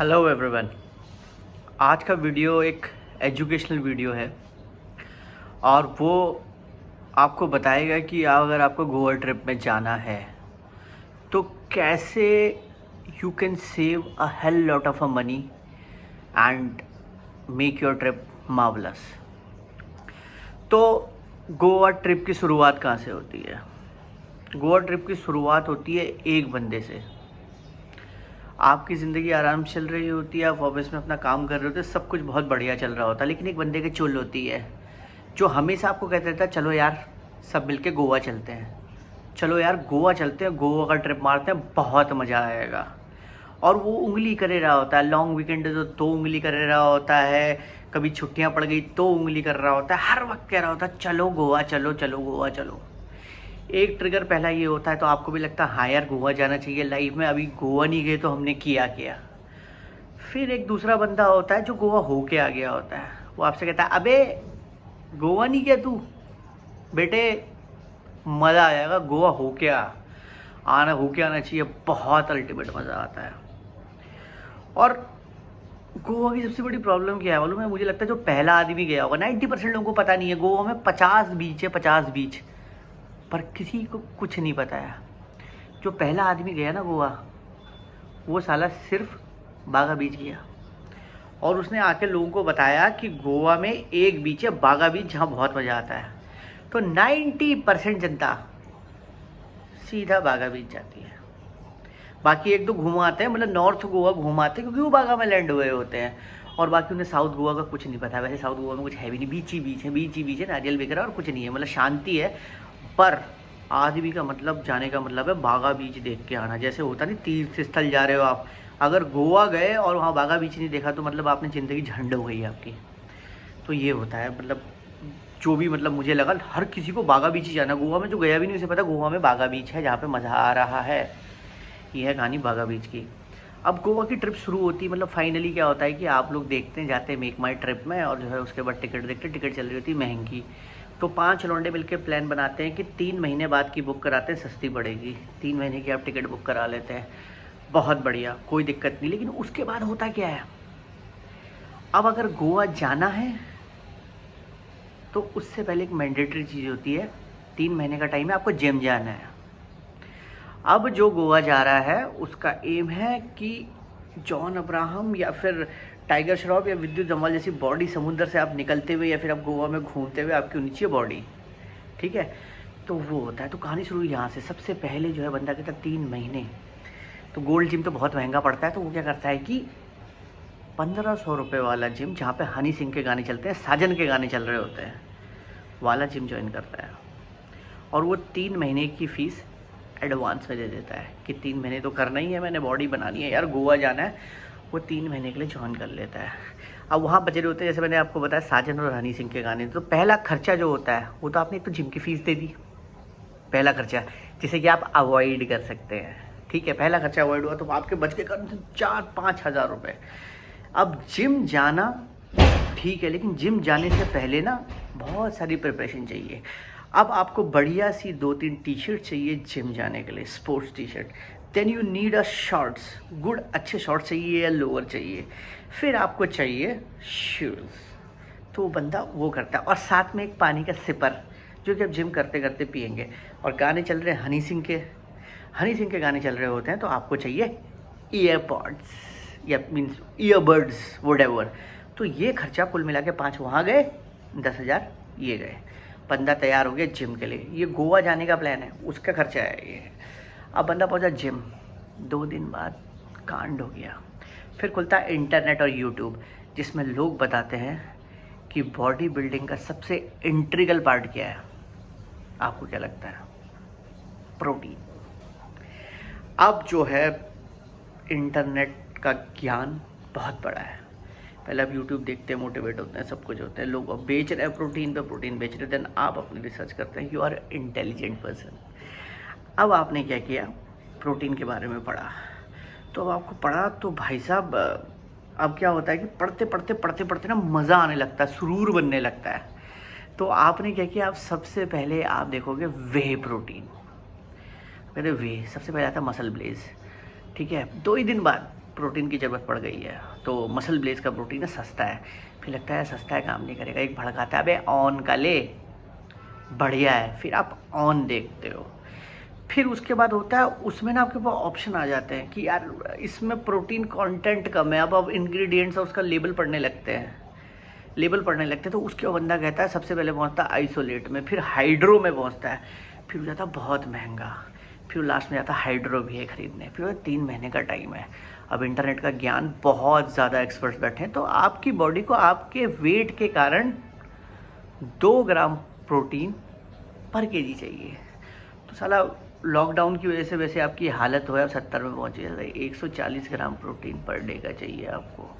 Hello everyone. आज का video एक एजुकेशनल वीडियो है और वो आपको बताएगा कि अगर आपको गोवा ट्रिप में जाना है तो कैसे you can save a hell lot of a money and make your trip marvellous. तो गोवा ट्रिप की शुरुआत कहाँ से होती है? गोवा ट्रिप की शुरुआत होती है एक बंदे से। आपकी ज़िंदगी आराम चल रही होती है, आप ऑफिस में अपना काम कर रहे होते, सब कुछ बहुत बढ़िया चल रहा होता है, लेकिन एक बंदे की चुल होती है जो हमेशा आपको कहता रहता है चलो यार सब मिलके गोवा चलते हैं, चलो यार गोवा चलते हैं, गोवा का ट्रिप मारते हैं, बहुत मज़ा आएगा। और वो उंगली करे रहा होता है, लॉन्ग वीकेंड है तो दो उंगली करे रहा होता है, कभी छुट्टियाँ पड़ गई तो उंगली कर रहा होता है, हर वक्त कह रहा होता है चलो गोवा चलो, चलो गोवा चलो। एक ट्रिगर पहला ये होता है, तो आपको भी लगता है हाँ यार गोवा जाना चाहिए लाइफ में, अभी गोवा नहीं गए तो हमने किया क्या। फिर एक दूसरा बंदा होता है जो गोवा होके आ गया होता है, वो आपसे कहता है अबे गोवा नहीं गया तू, बेटे मज़ा आएगा, गोवा होके होके आना चाहिए, बहुत अल्टीमेट मज़ा आता है। और गोवा की सबसे बड़ी प्रॉब्लम क्या है मालूम है? मुझे लगता है जो पहला आदमी गया होगा, 90% लोगों को पता नहीं है गोवा में 50 बीच है, 50 बीच, पर किसी को कुछ नहीं पता है। जो पहला आदमी गया ना गोवा, वो साला सिर्फ बागा बीच गया और उसने आके लोगों को बताया कि गोवा में एक बीच है बागा बीच जहाँ बहुत मज़ा आता है। तो 90% जनता सीधा बागा बीच जाती है, बाकी एक दो घुमाते हैं, मतलब नॉर्थ गोवा घुमाते हैं क्योंकि वो बागा में लैंड हुए होते हैं, और बाकी उन्हें साउथ गोवा का कुछ नहीं पता। वैसे साउथ गोवा में कुछ है भी नहीं, बीच ही बीच है, बीच ही बीच है, नारियल वगैरह और कुछ नहीं है, मतलब शांति है। पर आदमी का मतलब जाने का मतलब है बागा बीच देख के आना। जैसे होता नहीं तीर्थ स्थल जा रहे हो आप, अगर गोवा गए और वहाँ बागा बीच नहीं देखा तो मतलब आपने ज़िंदगी झंड हो गई है आपकी। तो ये होता है, मतलब जो भी, मतलब मुझे लगा हर किसी को बागा बीच ही जाना। गोवा में जो गया भी नहीं उसे पता गोवा में बागा बीच है जहाँ पे मज़ा आ रहा है। ये है कहानी बागा बीच की। अब गोवा की ट्रिप शुरू होती है, मतलब फाइनली क्या होता है कि आप लोग देखते हैं, जाते हैं मेक माई ट्रिप में, और जो है उसके बाद टिकट देखते, टिकट चल रही होती है महंगी। तो 5 लौंडे मिलकर प्लान बनाते हैं कि 3 महीने बाद की बुक कराते हैं, सस्ती पड़ेगी। 3 महीने की आप टिकट बुक करा लेते हैं, बहुत बढ़िया, कोई दिक्कत नहीं। लेकिन उसके बाद होता क्या है, अब अगर गोवा जाना है तो उससे पहले एक मैंडेटरी चीज़ होती है, 3 महीने का टाइम है, आपको जिम जाना है। अब जो गोवा जा रहा है उसका एम है कि जॉन अब्राहम या फिर टाइगर श्रॉफ या विद्युत जमाल जैसी बॉडी समुद्र से आप निकलते हुए या फिर आप गोवा में घूमते हुए आपकी नीचे बॉडी, ठीक है, तो वो होता है। तो कहानी शुरू यहाँ से। सबसे पहले जो है बंदा कहता है 3 महीने, तो गोल्ड जिम तो बहुत महंगा पड़ता है, तो वो क्या करता है कि 1500 रुपये वाला जिम जहाँ पे हनी सिंह के गाने चलते हैं, साजन के गाने चल रहे होते हैं, वाला जिम ज्वाइन करता है। और वो 3 महीने की फ़ीस एडवांस में दे देता है कि 3 महीने तो करना ही है, मैंने बॉडी बनानी है यार, गोवा जाना है। वो 3 महीने के लिए ज्वाइन कर लेता है। अब वहाँ बचे होते हैं, जैसे मैंने आपको बताया साजन और हनी सिंह के गाने। तो पहला खर्चा जो होता है वो तो आपने एक तो जिम की फ़ीस दे दी, पहला खर्चा, जिसे कि आप अवॉइड कर सकते हैं, ठीक है, पहला खर्चा अवॉइड हुआ। तो आपके बच के कम से 4-5 हज़ार रुपये। अब जिम जाना ठीक है, लेकिन जिम जाने से पहले ना बहुत सारी प्रिपरेशन चाहिए। अब आपको बढ़िया सी 2-3 टी शर्ट चाहिए जिम जाने के लिए, sports T shirt. Then you need a shorts, good अच्छे शॉर्ट्स चाहिए या लोअर चाहिए। फिर आपको चाहिए शूज़, तो बंदा वो करता है। और साथ में एक पानी का सिपर जो कि आप जिम करते करते पियेंगे। और गाने चल रहे हैं हनी सिंह के गाने चल रहे होते हैं, तो आपको चाहिए ईयरपॉड्स या मीन्स ईयरबड्स व्हाटएवर। तो ये खर्चा कुल मिला के 5 वहाँ गए, 10,000 ये गए, बंदा तैयार हो गया जिम के लिए। ये गोवा जाने का प्लान है, उसका खर्चा है ये। अब बंदा पहुंचा जिम, 2 दिन बाद कांड हो गया। फिर खुलता है इंटरनेट और यूट्यूब, जिसमें लोग बताते हैं कि बॉडी बिल्डिंग का सबसे इंट्रिगल पार्ट क्या है। आपको क्या लगता है? प्रोटीन। अब जो है इंटरनेट का ज्ञान बहुत बड़ा है। पहले आप यूट्यूब देखते हैं, मोटिवेट होते हैं, सब कुछ होता है, लोग अब बेच रहे हैं प्रोटीन पे प्रोटीन बेच रहे हैं। देन आप अपनी रिसर्च करते हैं, यू आर इंटेलिजेंट पर्सन। अब आपने क्या किया, प्रोटीन के बारे में पढ़ा। तो अब आपको पढ़ा तो भाई साहब अब क्या होता है कि पढ़ते ना मज़ा आने लगता है, सुरूर बनने लगता है। तो आपने क्या किया, आप सबसे पहले आप देखोगे वे प्रोटीन, पहले वे सबसे पहले आता है मसल ब्लेज, ठीक है। 2 ही दिन बाद प्रोटीन की ज़रूरत पड़ गई है, तो मसल ब्लेज का प्रोटीन है, सस्ता है। फिर लगता है सस्ता है काम नहीं करेगा, एक भड़काता है अबे ऑन का ले, बढ़िया है, फिर आप ऑन देखते हो। फिर उसके बाद होता है उसमें ना आपके पास ऑप्शन आ जाते हैं कि यार इसमें प्रोटीन कंटेंट कम है, अब इंग्रेडिएंट्स और उसका लेबल पढ़ने लगते हैं, तो उसके बाद बंदा कहता है सबसे पहले पहुंचता है आइसोलेट में, फिर हाइड्रो में पहुंचता है, फिर हो जाता है बहुत महंगा, फिर लास्ट में जाता है हाइड्रो भी है खरीदने, फिर 3 महीने का टाइम है। अब इंटरनेट का ज्ञान, बहुत ज़्यादा एक्सपर्ट्स बैठे हैं, तो आपकी बॉडी को आपके वेट के कारण 2 ग्राम प्रोटीन पर केजी चाहिए। तो साला लॉकडाउन की वजह से वैसे आपकी हालत हो है, अब 70 में पहुँच गया, 140 ग्राम प्रोटीन पर डे का चाहिए आपको।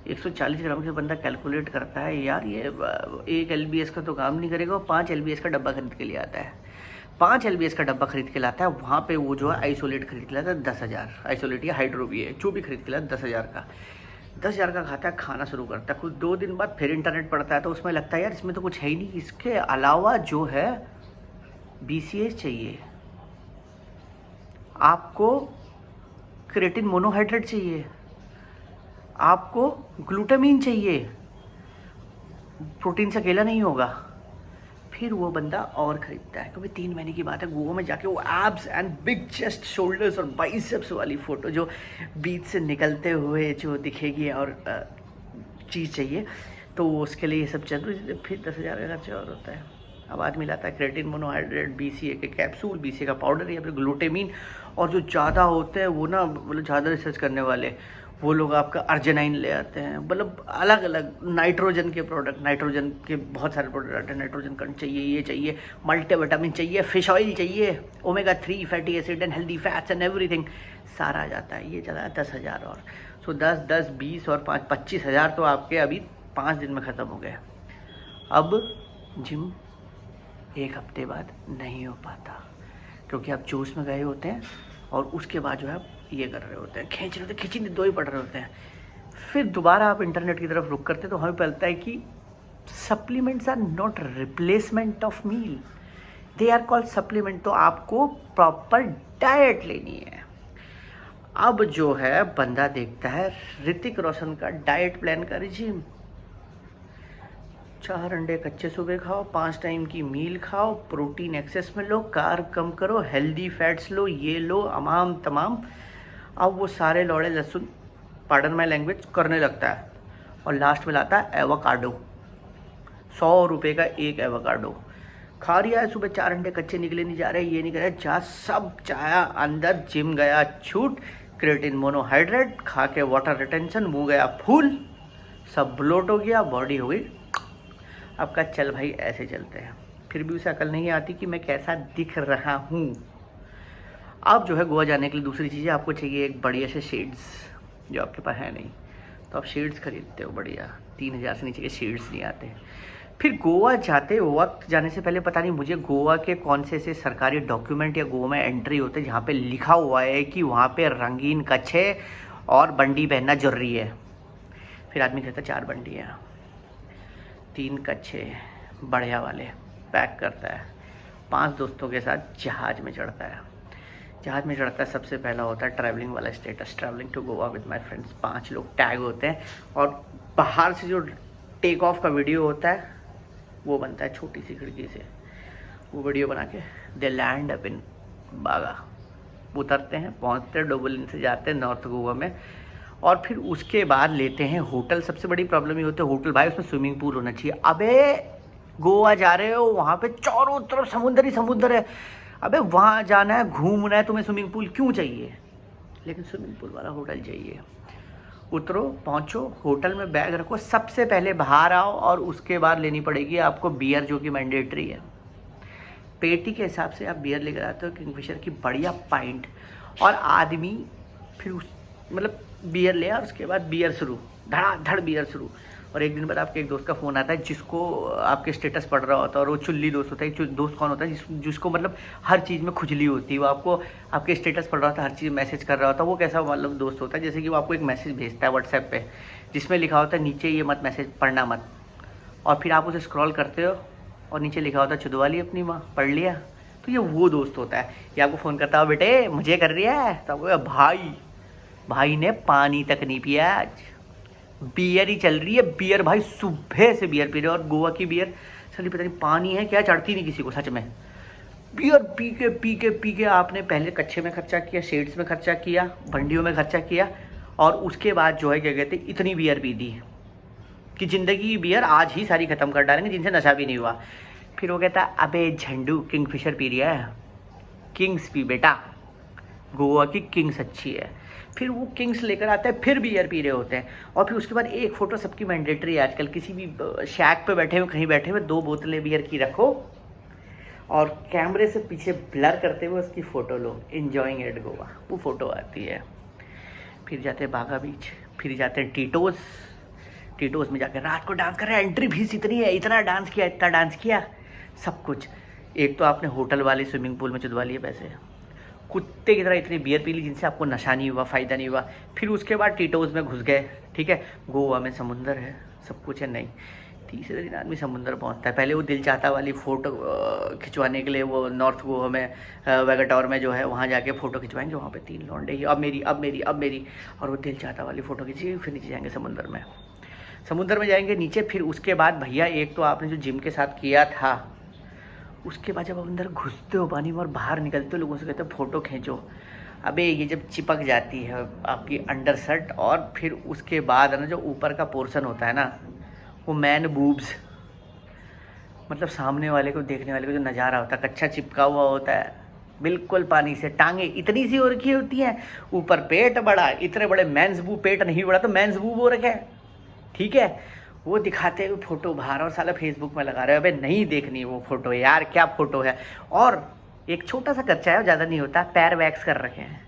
140 ग्राम से बंदा कैलकुलेट करता है यार ये 1 LBS का तो काम नहीं करेगा, 5 LBS का डब्बा खरीद के ले आता है, 5 LBS का डब्बा खरीद के लाता है, वहाँ पे वो जो है आइसोलेट खरीद के लाता है 10,000, आइसोलेट या हाइड्रो भी है, जो भी खरीद के लाता है 10,000 का, 10,000 का खाता है, खाना शुरू करता है। कुछ 2 दिन बाद फिर इंटरनेट पढ़ता है, तो उसमें लगता है यार इसमें तो कुछ है ही नहीं, इसके अलावा जो है BCAAs चाहिए, आपको क्रेटिन मोनोहाइड्रेट चाहिए, आपको ग्लूटामीन चाहिए, प्रोटीन से अकेला नहीं होगा। फिर वो बंदा और ख़रीदता है, क्योंकि 3 महीने की बात है, गोवा में जाके वो abs and big chest, shoulders और बाइसेप्स वाली फ़ोटो जो बीच से निकलते हुए जो दिखेगी और चीज़ चाहिए, तो उसके लिए ये सब चल, फिर 10,000 का खर्चा और होता है। अब आदमी लाता है क्रेटिन मोनोहाइड्रेट, BCA के कैप्सूल, BCA का पाउडर या फिर ग्लूटामीन, और जो ज़्यादा होते हैं वो ना मतलब ज़्यादा रिसर्च करने वाले वो लोग आपका अर्जिनाइन ले आते हैं, मतलब अलग अलग नाइट्रोजन के प्रोडक्ट, नाइट्रोजन के बहुत सारे प्रोडक्ट आते हैं, नाइट्रोजन कंट चाहिए, ये चाहिए, मल्टीविटामिन चाहिए, फिश ऑयल चाहिए, omega 3 fatty acid and healthy fats and everything, सारा आ जाता है। ये चला है 10,000 और, सो 10, 20 और 5, 25,000 तो आपके अभी 5 दिन में ख़त्म हो गए। अब जिम 1 हफ्ते बाद नहीं हो पाता, क्योंकि आप जोश में गए होते हैं और उसके बाद जो है आप ये कर रहे होते हैं, खींच रहे होते हैं, खींची 2 ही पड़ रहे होते हैं। फिर दोबारा आप इंटरनेट की तरफ रुक करते हैं, तो हमें पता लगता है कि supplements are not replacement of meal, they are called supplement. तो आपको प्रॉपर डाइट लेनी है। अब जो है बंदा देखता है ऋतिक रोशन का डाइट प्लान का रिजीम, 4 अंडे कच्चे सुबह खाओ, 5 टाइम की मील खाओ, प्रोटीन एक्सेस में लो, कार्ब कम करो, हेल्दी फैट्स लो, ये लो, अमाम तमाम। अब वो सारे लौड़े लहसुन, पार्डन माई लैंग्वेज, करने लगता है और लास्ट में लाता है एवोकाडो, 100 रुपये का एक एवोकाडो। खा रिया है, सुबह 4 अंडे कच्चे निकले नहीं जा रहे, ये नहीं कर रहे, जा सब चाया अंदर, जिम गया छूट, क्रेटिन मोनोहाइड्रेट खा के वाटर रिटेंशन, मुँह गया फूल, सब ब्लोट हो गया, बॉडी हो गई। आपका चल भाई ऐसे चलते हैं, फिर भी उसे अकल नहीं आती कि मैं कैसा दिख रहा हूँ। अब जो है गोवा जाने के लिए दूसरी चीज़ें आपको चाहिए, एक बढ़िया से शेड्स, जो आपके पास है नहीं, तो आप शेड्स खरीदते हो बढ़िया, 3,000 से नीचे के शेड्स नहीं आते। फिर गोवा जाते वक्त, जाने से पहले पता नहीं मुझे गोवा के कौन से सरकारी डॉक्यूमेंट या गोवा में एंट्री होते हैं जहाँ पे लिखा हुआ है कि वहाँ पे रंगीन कच्छे और बंडी पहनना जरूरी है। फिर आदमी कहता 4 बंडी है, 3 कच्छे बढ़िया वाले पैक करता है, 5 दोस्तों के साथ जहाज़ में चढ़ता है। जहाज़ में चढ़ता है, सबसे पहला होता है ट्रैवलिंग वाला status, travelling to Goa with my friends. 5 लोग टैग होते हैं और बाहर से जो टेक ऑफ का वीडियो होता है वो बनता है छोटी सी खिड़की से, वो वीडियो बना के दे लैंड अप इन बागा, उतरते हैं, पहुंचते हैं, डोबलिन से जाते हैं नॉर्थ गोवा में, और फिर उसके बाद लेते हैं होटल। सबसे बड़ी प्रॉब्लम ये होती है होटल, भाई उसमें स्विमिंग पूल होना चाहिए। अबे गोवा जा रहे हो, वहाँ पे चारों तरफ समुद्र ही समुद्र है, अबे वहाँ जाना है, घूमना है, तुम्हें स्विमिंग पूल क्यों चाहिए? लेकिन स्विमिंग पूल वाला होटल चाहिए। उतरो, पहुँचो, होटल में बैग रखो, सबसे पहले बाहर आओ और उसके बाद लेनी पड़ेगी आपको बियर, जो कि मैंडेटरी है। पेटी के हिसाब से आप बियर लेकर आते हो, किंगफिशर की बढ़िया पाइंट, और आदमी फिर उस मतलब बियर ले, और उसके बाद बियर शुरू, धड़ाधड़ बियर शुरू। और एक दिन बाद आपके एक दोस्त का फ़ोन आता है जिसको आपके स्टेटस पढ़ रहा होता है, और वो चुल्ली दोस्त होता है। दोस्त कौन होता है? जिसको मतलब हर चीज़ में खुजली होती है, वो आपको आपके स्टेटस पढ़ रहा होता है, हर चीज़ मैसेज कर रहा होता है। वो कैसा मतलब दोस्त होता है? जैसे कि वो आपको एक मैसेज भेजता है व्हाट्सएप पे, जिसमें लिखा होता है नीचे ये मत मैसेज पढ़ना मत, और फिर आप उसे स्क्रॉल करते हो और नीचे लिखा होता है चुदवा ली अपनी माँ, पढ़ लिया। तो ये वो दोस्त होता है। ये आपको फ़ोन करता है, बेटे मुझे कर रही है, तो आपको भाई भाई ने पानी तक नहीं पिया आज, बियर ही चल रही है। बियर भाई सुबह से बियर पी रहे, और गोवा की बियर साली पता नहीं पानी है क्या, चढ़ती नहीं किसी को सच में। बियर पी के पी के पी के आपने पहले कच्छे में खर्चा किया, शेड्स में खर्चा किया, भंडियों में खर्चा किया, और उसके बाद जो है क्या कहते हैं इतनी बियर पी दी कि ज़िंदगी की बियर आज ही सारी ख़त्म कर डालेंगे, जिनसे नशा भी नहीं हुआ। फिर वो कहता अबे झंडू किंगफिशर पी रहा है, किंग्स पी बेटा, गोवा की किंग्स अच्छी है। फिर वो किंग्स लेकर आता है, फिर बियर पी रहे होते हैं, और फिर उसके बाद एक फ़ोटो सबकी मैंडेटरी है आजकल, किसी भी शैक पे बैठे हुए कहीं बैठे हुए 2 बोतलें बियर की रखो और कैमरे से पीछे ब्लर करते हुए उसकी फ़ोटो लो, इन्जॉइंग एट गोवा, वो फ़ोटो आती है। फिर जाते हैं बागा बीच, फिर जाते हैं टीटोज़ में जाकर रात को डांस कर रहे हैं। एंट्री फीस इतनी है, इतना डांस किया सब कुछ। एक तो आपने होटल वाले स्विमिंग पूल में चुदवा लिए पैसे, कुत्ते की तरह इतनी बियर पी ली जिनसे आपको नशा नहीं हुआ, फ़ायदा नहीं हुआ। फिर उसके बाद टीटोज़ में घुस गए, ठीक है, गोवा में समुंदर है, सब कुछ है। नहीं, तीसरे दिन आदमी समुंदर पहुंचता है। पहले वो दिल चाहता वाली फ़ोटो खिंचवाने के लिए वो नॉर्थ गोवा में वेगाटोर में जो है वहाँ जाके फ़ोटो खिंचवाएंगे, वहाँ पे 3 लौंडे ही अब मेरी, और वो दिल चाहता वाली फ़ोटो खींची, फिर नीचे जाएंगे समुंदर में जाएंगे नीचे। फिर उसके बाद भैया एक तो आपने जो जिम के साथ किया था, उसके बाद जब आप अंदर घुसते हो पानी में और बाहर निकलते हो, लोगों से कहते हो फ़ोटो खींचो। अबे ये जब चिपक जाती है आपकी अंडर शर्ट, और फिर उसके बाद है ना जो ऊपर का पोर्शन होता है ना, वो मैन बूब्स, मतलब सामने वाले को देखने वाले को जो नज़ारा होता है, कच्चा चिपका हुआ होता है बिल्कुल पानी से, टांगे इतनी सी हो रखी होती हैं, ऊपर पेट बड़ा, इतने बड़े मैंस बूब, पेट नहीं बड़ा तो मैंस बूब हो रखे हैं, ठीक है। वो दिखाते हुए फ़ोटो बाहर, और साला फेसबुक में लगा रहे हो। अबे नहीं देखनी वो फ़ोटो यार, क्या फ़ोटो है। और एक छोटा सा कच्चा है, ज़्यादा नहीं होता, पैर वैक्स कर रखे हैं,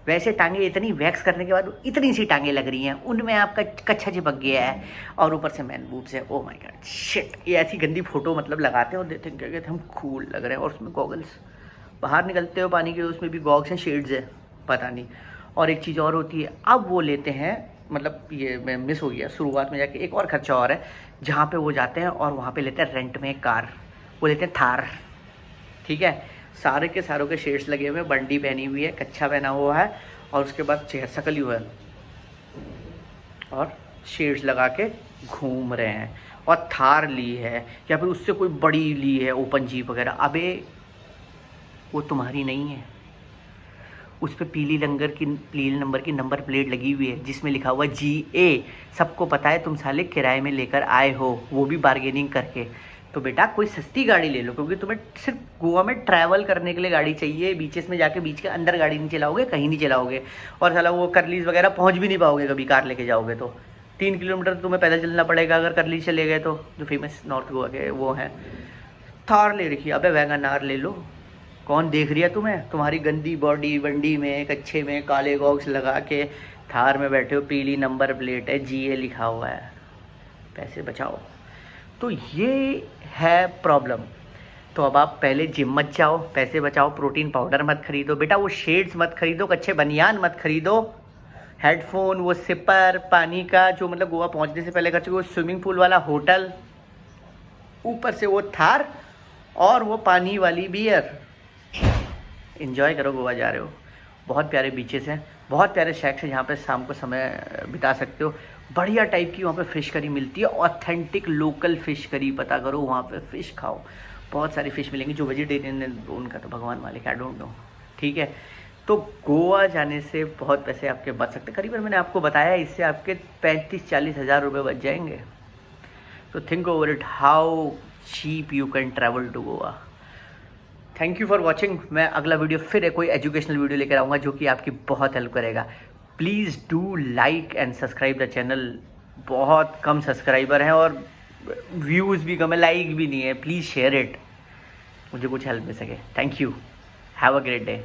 वैसे टांगे इतनी वैक्स करने के बाद इतनी सी टांगे लग रही हैं, उनमें आपका कच्छा चिपक गया है, और ऊपर से मैन बूब्स है। ओ माय गॉड शिट, ये ऐसी गंदी फ़ोटो मतलब लगाते हैं और देते हैं क्या कहते हैं हम कूल लग रहे हैं, और उसमें गॉगल्स, बाहर निकलते हो पानी के उसमें भी गॉगल्स हैं, शेड्स है, पता नहीं। और एक चीज़ और होती है, अब वो लेते हैं, मतलब ये मैं मिस हो गया शुरुआत में जाके, एक और खर्चा और है जहाँ पे वो जाते हैं और वहाँ पे लेते हैं रेंट में एक कार, वो लेते हैं थार, ठीक है। सारे के सारों के शेड्स लगे हुए हैं, बंडी पहनी हुई है, कच्छा पहना हुआ है, और उसके बाद चेहरा सकल हुआ है, और शेड्स लगा के घूम रहे हैं, और थार ली है या फिर उससे कोई बड़ी ली है ओपन जीप वगैरह। अबे वो तुम्हारी नहीं है, उस पर पीली नंबर की नंबर प्लेट लगी हुई है जिसमें लिखा हुआ GA। सबको पता है तुम साले किराए में लेकर आए हो, वो भी बार्गेनिंग करके। तो बेटा कोई सस्ती गाड़ी ले लो, क्योंकि तुम्हें सिर्फ गोवा में ट्रैवल करने के लिए गाड़ी चाहिए। बीचेस में जाके बीच के अंदर गाड़ी नहीं चलाओगे, कहीं नहीं चलाओगे, और साला वो करलीज वगैरह पहुँच भी नहीं पाओगे कभी कार लेके जाओगे तो। 3 किलोमीटर तुम्हें पैदल चलना पड़ेगा अगर करलीज चले गए तो, जो फेमस नॉर्थ गोवा के वो हैं। थार ले रखी है, अबे वैगनार ले लो, कौन देख रही है तुम्हें, तुम्हारी गंदी बॉडी वंडी में, कच्छे में काले गॉगल्स लगा के थार में बैठे हो, पीली नंबर प्लेट है, GA लिखा हुआ है, पैसे बचाओ। तो ये है प्रॉब्लम। तो अब आप पहले जिम मत जाओ, पैसे बचाओ, प्रोटीन पाउडर मत खरीदो बेटा, वो शेड्स मत खरीदो, कच्चे बनियान मत खरीदो, हेडफोन, वो सिपर, पानी का जो मतलब गोवा पहुंचने से पहले कर चुके, वो स्विमिंग पूल वाला होटल, ऊपर से वो थार, और वो पानी वाली बियर। इन्जॉय करो, गोवा जा रहे हो, बहुत प्यारे बीचेस हैं, बहुत प्यारे शैक्स हैं जहाँ पे शाम को समय बिता सकते हो। बढ़िया टाइप की वहाँ पे फ़िश करी मिलती है, ऑथेंटिक लोकल फ़िश करी, पता करो वहाँ पे फ़िश खाओ, बहुत सारी फ़िश मिलेंगी। जो वेजिटेरियन है उनका तो भगवान मालिक, आई डोंट नो, ठीक है। तो गोवा जाने से बहुत पैसे आपके बच सकते हैं, करीबन मैंने आपको बताया इससे आपके 35-40 हज़ार रुपये बच जाएंगे। तो think over it, how cheap you can travel to Goa. Thank you for watching. मैं अगला वीडियो फिर कोई एजुकेशनल वीडियो लेकर आऊँगा जो कि आपकी बहुत हेल्प करेगा। Please do like and subscribe the channel. बहुत कम सब्सक्राइबर हैं और व्यूज़ भी कम है, लाइक भी नहीं है। प्लीज़ शेयर इट, मुझे कुछ हेल्प मिल सके। Thank you, have a great day.